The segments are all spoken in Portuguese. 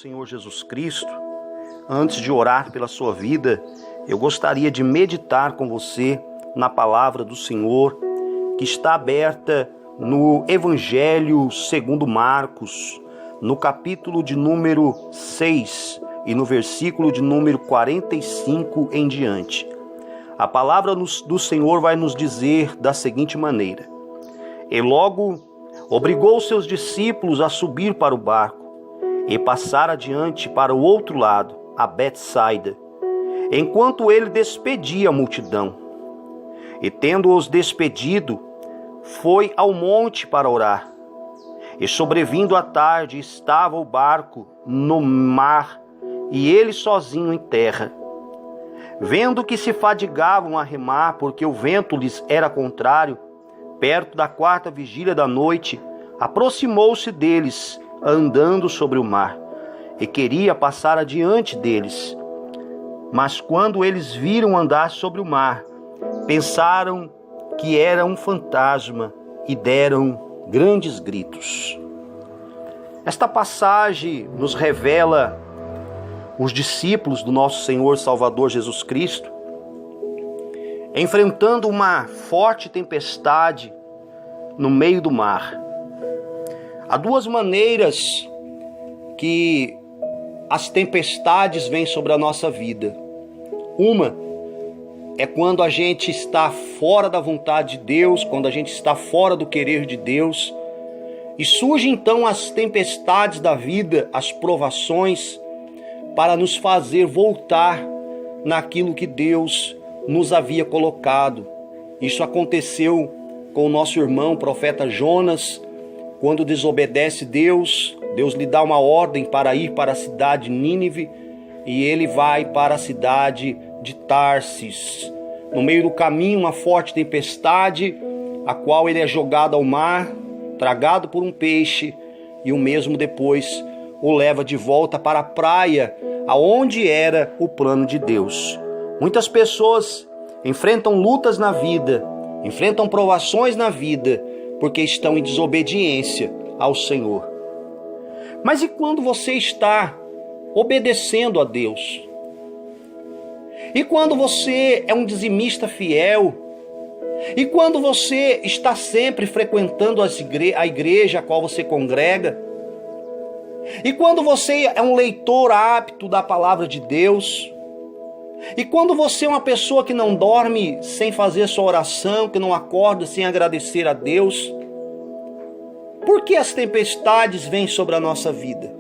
Senhor Jesus Cristo, antes de orar pela sua vida, eu gostaria de meditar com você na palavra do Senhor, que está aberta no Evangelho segundo Marcos, no capítulo de número 6 e no versículo de número 45 em diante. A palavra do Senhor vai nos dizer da seguinte maneira: E logo obrigou os seus discípulos a subir para o barco e passar adiante para o outro lado, a Betsaida, enquanto ele despedia a multidão. E tendo-os despedido, foi ao monte para orar. E sobrevindo a tarde, estava o barco no mar, e ele sozinho em terra. Vendo que se fadigavam a remar, porque o vento lhes era contrário, perto da 4ª vigília da noite, aproximou-se deles, andando sobre o mar, e queria passar adiante deles. Mas quando eles viram andar sobre o mar, pensaram que era um fantasma e deram grandes gritos. Esta passagem nos revela os discípulos do nosso Senhor Salvador Jesus Cristo enfrentando uma forte tempestade no meio do mar. Há duas maneiras que as tempestades vêm sobre a nossa vida. Uma é quando a gente está fora da vontade de Deus, quando a gente está fora do querer de Deus, e surgem então as tempestades da vida, as provações, para nos fazer voltar naquilo que Deus nos havia colocado. Isso aconteceu com o nosso irmão, o profeta Jonas, quando desobedece Deus. Deus lhe dá uma ordem para ir para a cidade de Nínive, e ele vai para a cidade de Tarsis. No meio do caminho, uma forte tempestade, a qual ele é jogado ao mar, tragado por um peixe, e o mesmo depois o leva de volta para a praia, aonde era o plano de Deus. Muitas pessoas enfrentam lutas na vida, enfrentam provações na vida, porque estão em desobediência ao Senhor. Mas e quando você está obedecendo a Deus? E quando você é um dizimista fiel? E quando você está sempre frequentando a igreja a qual você congrega? E quando você é um leitor apto da palavra de Deus? E quando você é uma pessoa que não dorme sem fazer sua oração, que não acorda sem agradecer a Deus? Por que as tempestades vêm sobre a nossa vida?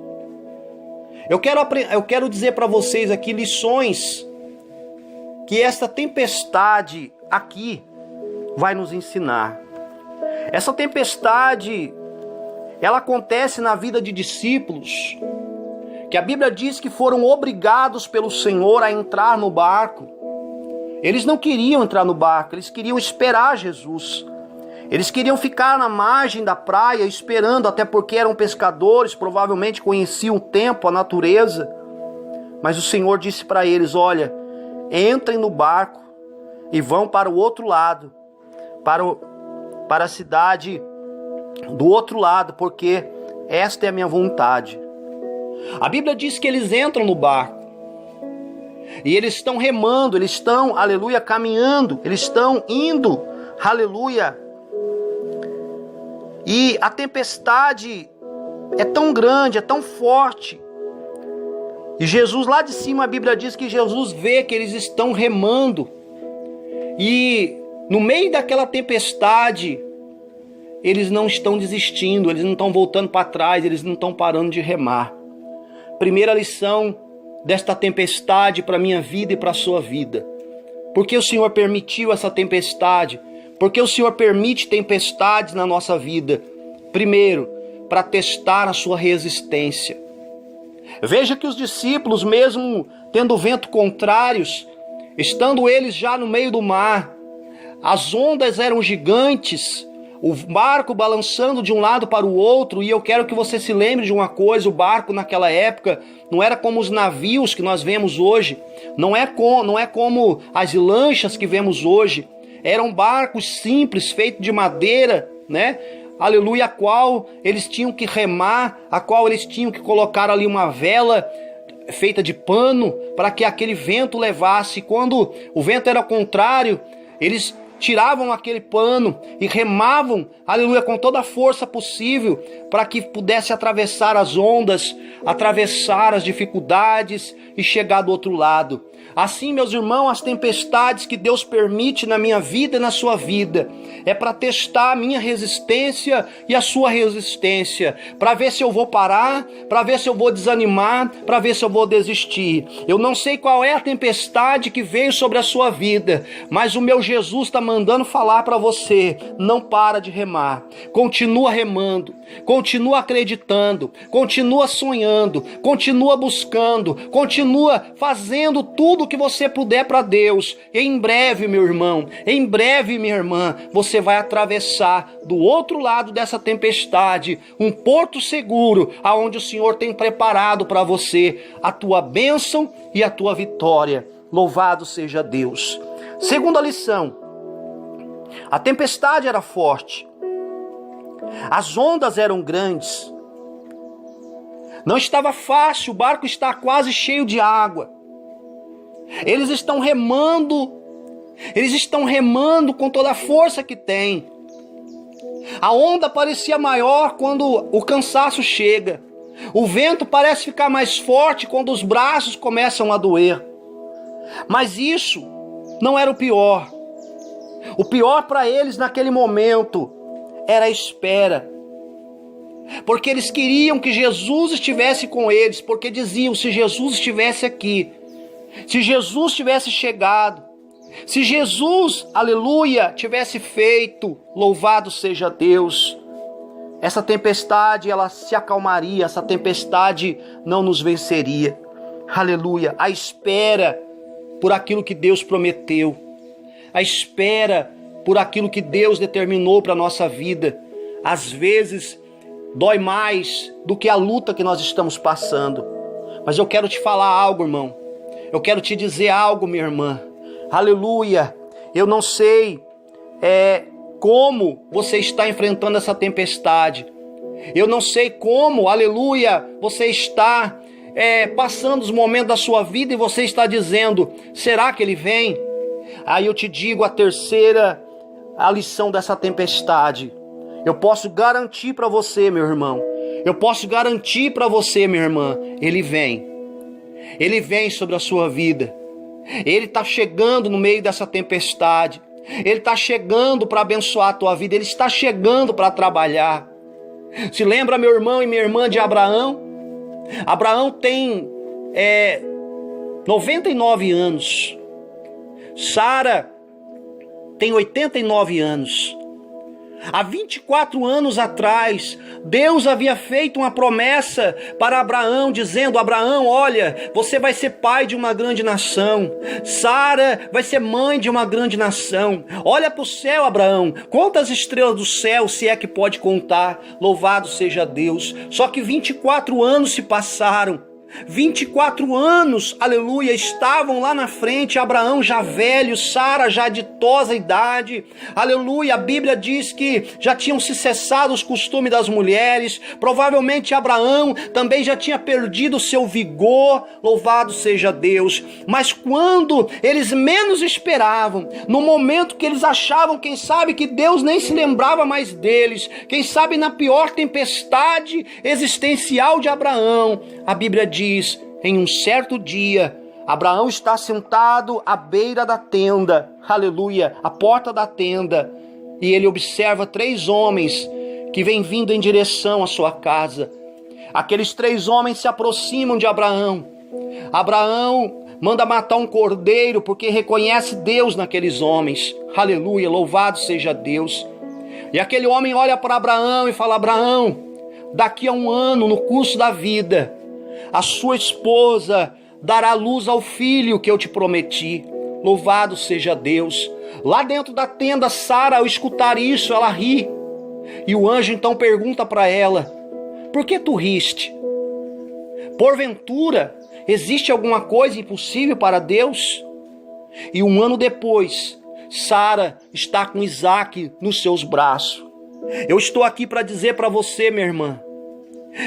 Eu quero dizer para vocês aqui lições que esta tempestade aqui vai nos ensinar. Essa tempestade, ela acontece na vida de discípulos, que a Bíblia diz que foram obrigados pelo Senhor a entrar no barco. Eles não queriam entrar no barco, eles queriam esperar Jesus. Eles queriam ficar na margem da praia esperando, até porque eram pescadores, provavelmente conheciam o tempo, a natureza. Mas o Senhor disse para eles: olha, entrem no barco e vão para o outro lado, para a cidade do outro lado, porque esta é a minha vontade. A Bíblia diz que eles entram no barco e eles estão remando, eles estão, aleluia, caminhando, eles estão indo, aleluia. E a tempestade é tão grande, é tão forte. E Jesus lá de cima, a Bíblia diz que Jesus vê que eles estão remando. E no meio daquela tempestade, eles não estão desistindo, eles não estão voltando para trás, eles não estão parando de remar. Primeira lição desta tempestade para a minha vida e para a sua vida. Por que o Senhor permitiu essa tempestade? Porque o Senhor permite tempestades na nossa vida. Primeiro, para testar a sua resistência. Veja que os discípulos, mesmo tendo vento contrários, estando eles já no meio do mar, as ondas eram gigantes, o barco balançando de um lado para o outro, e eu quero que você se lembre de uma coisa: o barco naquela época não era como os navios que nós vemos hoje, não é como as lanchas que vemos hoje. Eram barcos simples, feitos de madeira, né? aleluia, a qual eles tinham que remar, a qual eles tinham que colocar ali uma vela feita de pano para que aquele vento levasse. Quando o vento era contrário, eles tiravam aquele pano e remavam, aleluia, com toda a força possível para que pudesse atravessar as ondas, atravessar as dificuldades e chegar do outro lado. Assim, meus irmãos, as tempestades que Deus permite na minha vida e na sua vida é para testar a minha resistência e a sua resistência, para ver se eu vou parar, para ver se eu vou desanimar, para ver se eu vou desistir. Eu não sei qual é a tempestade que veio sobre a sua vida, mas o meu Jesus está mandando falar para você: não para de remar, continua remando, continua acreditando, continua sonhando, continua buscando, continua fazendo tudo o que você puder para Deus. E em breve, meu irmão, em breve, minha irmã, você vai atravessar do outro lado dessa tempestade um porto seguro, aonde o Senhor tem preparado para você a tua bênção e a tua vitória. Louvado seja Deus. Segunda lição: a tempestade era forte, as ondas eram grandes, não estava fácil, o barco está quase cheio de água. Eles estão remando com toda a força que tem. A onda parecia maior quando o cansaço chega. O vento parece ficar mais forte quando os braços começam a doer. Mas isso não era o pior. O pior para eles naquele momento era a espera. Porque eles queriam que Jesus estivesse com eles, porque diziam: se Jesus estivesse aqui, se Jesus tivesse chegado, se Jesus, aleluia, tivesse feito, louvado seja Deus, essa tempestade ela se acalmaria, essa tempestade não nos venceria. Aleluia. A espera por aquilo que Deus prometeu, a espera por aquilo que Deus determinou para a nossa vida, às vezes dói mais do que a luta que nós estamos passando. Mas eu quero te falar algo, irmão. Eu quero te dizer algo, minha irmã. Aleluia. Eu não sei como você está enfrentando essa tempestade. Eu não sei como, aleluia, você está passando os momentos da sua vida e você está dizendo: será que ele vem? Aí eu te digo a lição dessa tempestade. Eu posso garantir para você, meu irmão. Eu posso garantir para você, minha irmã. Ele vem. Ele vem sobre a sua vida. Ele está chegando no meio dessa tempestade. Ele está chegando para abençoar a tua vida. Ele está chegando para trabalhar. Se lembra, meu irmão e minha irmã, de Abraão? Abraão tem 99 anos. Sara tem 89 anos. Há 24 anos atrás, Deus havia feito uma promessa para Abraão, dizendo: Abraão, olha, você vai ser pai de uma grande nação. Sara vai ser mãe de uma grande nação. Olha para o céu, Abraão, quantas estrelas do céu, se é que pode contar. Louvado seja Deus. Só que 24 anos se passaram. 24 anos, aleluia, estavam lá na frente, Abraão já velho, Sara já de ditosa idade, aleluia. A Bíblia diz que já tinham se cessado os costumes das mulheres, provavelmente Abraão também já tinha perdido o seu vigor, louvado seja Deus. Mas quando eles menos esperavam, no momento que eles achavam, quem sabe, que Deus nem se lembrava mais deles, quem sabe na pior tempestade existencial de Abraão, a Bíblia diz: em um certo dia, Abraão está sentado à beira da tenda, aleluia, à porta da tenda, e ele observa 3 homens que vêm vindo em direção à sua casa. Aqueles 3 homens se aproximam de Abraão. Abraão manda matar um cordeiro porque reconhece Deus naqueles homens, aleluia, louvado seja Deus. E aquele homem olha para Abraão e fala: Abraão, daqui a 1 ano, no curso da vida, a sua esposa dará luz ao filho que eu te prometi. Louvado seja Deus. Lá dentro da tenda, Sara, ao escutar isso, ela ri. E o anjo então pergunta para ela: por que tu riste? Porventura, existe alguma coisa impossível para Deus? E 1 ano depois, Sara está com Isaque nos seus braços. Eu estou aqui para dizer para você, minha irmã.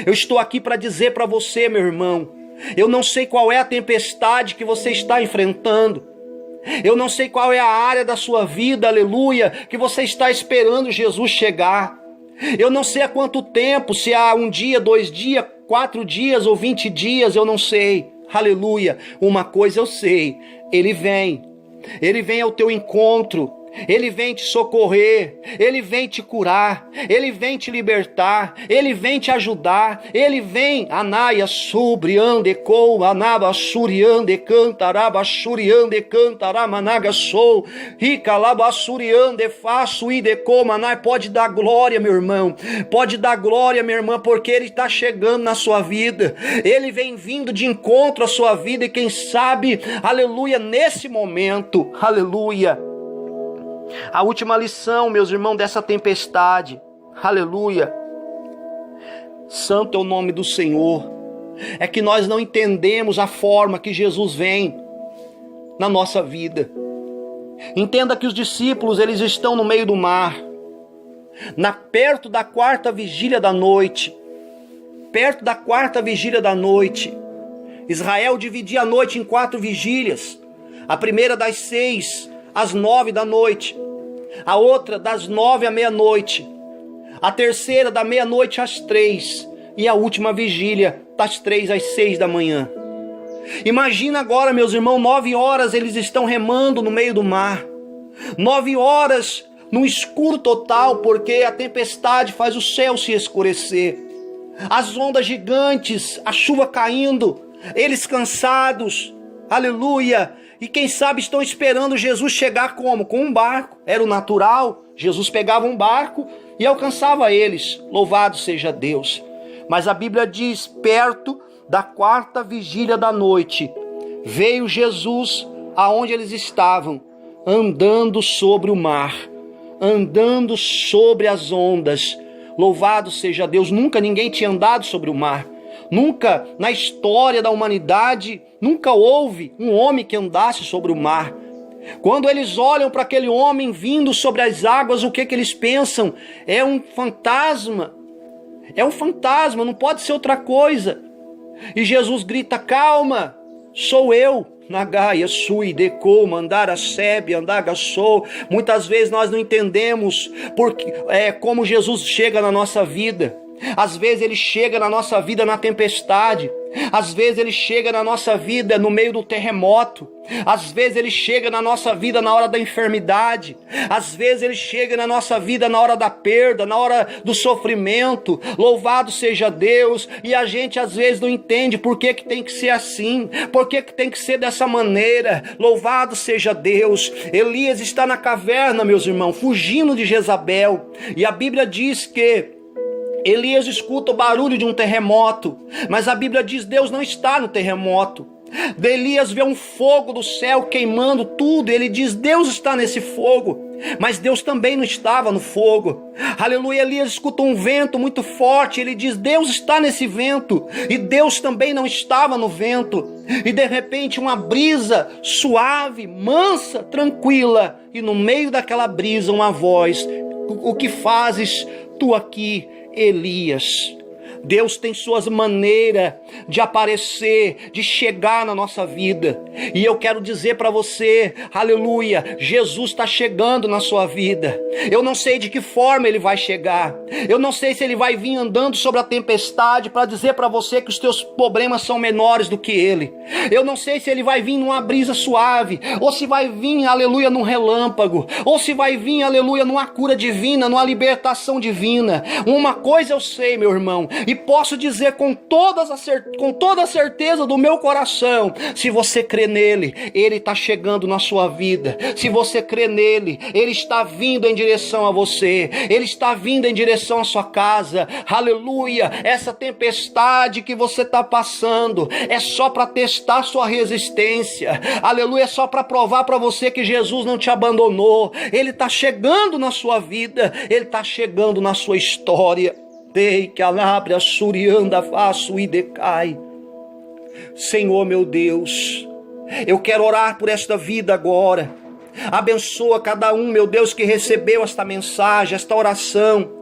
Eu estou aqui para dizer para você, meu irmão. Eu não sei qual é a tempestade que você está enfrentando. Eu não sei qual é a área da sua vida, aleluia, que você está esperando Jesus chegar. Eu não sei há quanto tempo, se há 1 dia, 2 dias, 4 dias ou 20 dias, eu não sei. Aleluia. Uma coisa eu sei, Ele vem ao teu encontro. Ele vem te socorrer, Ele vem te curar, Ele vem te libertar, Ele vem te ajudar, Ele vem, anaia subriande com, anaba suriande cantaraba suriande cantaramanaga sou, ricalaba suriande faço ide como, anai, pode dar glória, meu irmão, pode dar glória, minha irmã, porque Ele está chegando na sua vida, Ele vem vindo de encontro à sua vida e quem sabe, aleluia, nesse momento, aleluia, a última lição, meus irmãos, dessa tempestade, aleluia, santo é o nome do Senhor, é que nós não entendemos a forma que Jesus vem na nossa vida. Entenda que os discípulos, eles estão no meio do mar, perto da 4ª vigília da noite, Israel dividia a noite em 4 vigílias, a primeira das 6 às 9 da noite, a outra das 9 à meia-noite, a terceira da meia-noite às 3 e a última vigília das 3 às 6 da manhã. Imagina agora, meus irmãos, 9 horas eles estão remando no meio do mar, 9 horas no escuro total, porque a tempestade faz o céu se escurecer, as ondas gigantes, a chuva caindo, eles cansados, aleluia, e quem sabe estão esperando Jesus chegar como? Com um barco, era o natural, Jesus pegava um barco e alcançava eles, louvado seja Deus. Mas a Bíblia diz, perto da 4ª vigília da noite, veio Jesus aonde eles estavam, andando sobre o mar, andando sobre as ondas, louvado seja Deus, nunca ninguém tinha andado sobre o mar. Nunca na história da humanidade, nunca houve um homem que andasse sobre o mar. Quando eles olham para aquele homem vindo sobre as águas, o que eles pensam? É um fantasma. É um fantasma, não pode ser outra coisa. E Jesus grita, calma, sou eu. Nagaia, sui, deco, mandara, sebe, andaga, sou. Muitas vezes nós não entendemos como Jesus chega na nossa vida. Às vezes Ele chega na nossa vida na tempestade. Às vezes Ele chega na nossa vida no meio do terremoto. Às vezes Ele chega na nossa vida na hora da enfermidade. Às vezes Ele chega na nossa vida na hora da perda, na hora do sofrimento. Louvado seja Deus. E a gente às vezes não entende por que tem que ser assim, por que tem que ser dessa maneira. Louvado seja Deus. Elias está na caverna, meus irmãos, fugindo de Jezabel. E a Bíblia diz que Elias escuta o barulho de um terremoto, mas a Bíblia diz que Deus não está no terremoto. Elias vê um fogo do céu queimando tudo, ele diz, Deus está nesse fogo, mas Deus também não estava no fogo. Aleluia, Elias escuta um vento muito forte, ele diz, Deus está nesse vento, e Deus também não estava no vento. E de repente uma brisa suave, mansa, tranquila, e no meio daquela brisa uma voz, o que fazes tu aqui, Elias? Deus tem suas maneiras de aparecer, de chegar na nossa vida. E eu quero dizer para você, aleluia, Jesus está chegando na sua vida. Eu não sei de que forma Ele vai chegar. Eu não sei se Ele vai vir andando sobre a tempestade para dizer para você que os teus problemas são menores do que Ele. Eu não sei se Ele vai vir numa brisa suave, ou se vai vir, aleluia, num relâmpago, ou se vai vir, aleluia, numa cura divina, numa libertação divina. Uma coisa eu sei, meu irmão, e posso dizer com toda a certeza do meu coração, se você crê nele, Ele está chegando na sua vida. Se você crê nele, Ele está vindo em direção a você, Ele está vindo em direção à sua casa. Aleluia, essa tempestade que você está passando é só para testar sua resistência. Aleluia, é só para provar para você que Jesus não te abandonou. Ele está chegando na sua vida, Ele está chegando na sua história. Dei que alabra surianda faço e decai. Senhor meu Deus, eu quero orar por esta vida agora. Abençoa cada um, meu Deus, que recebeu esta mensagem, esta oração.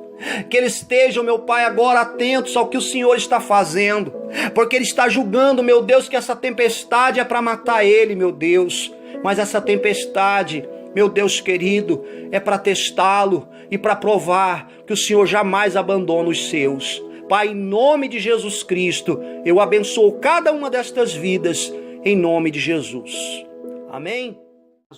Que eles estejam, meu Pai, agora atentos ao que o Senhor está fazendo, porque Ele está julgando, meu Deus, que essa tempestade é para matar ele, meu Deus. Mas essa tempestade, meu Deus querido, é para testá-lo e para provar que o Senhor jamais abandona os seus. Pai, em nome de Jesus Cristo, eu abençoo cada uma destas vidas, em nome de Jesus. Amém?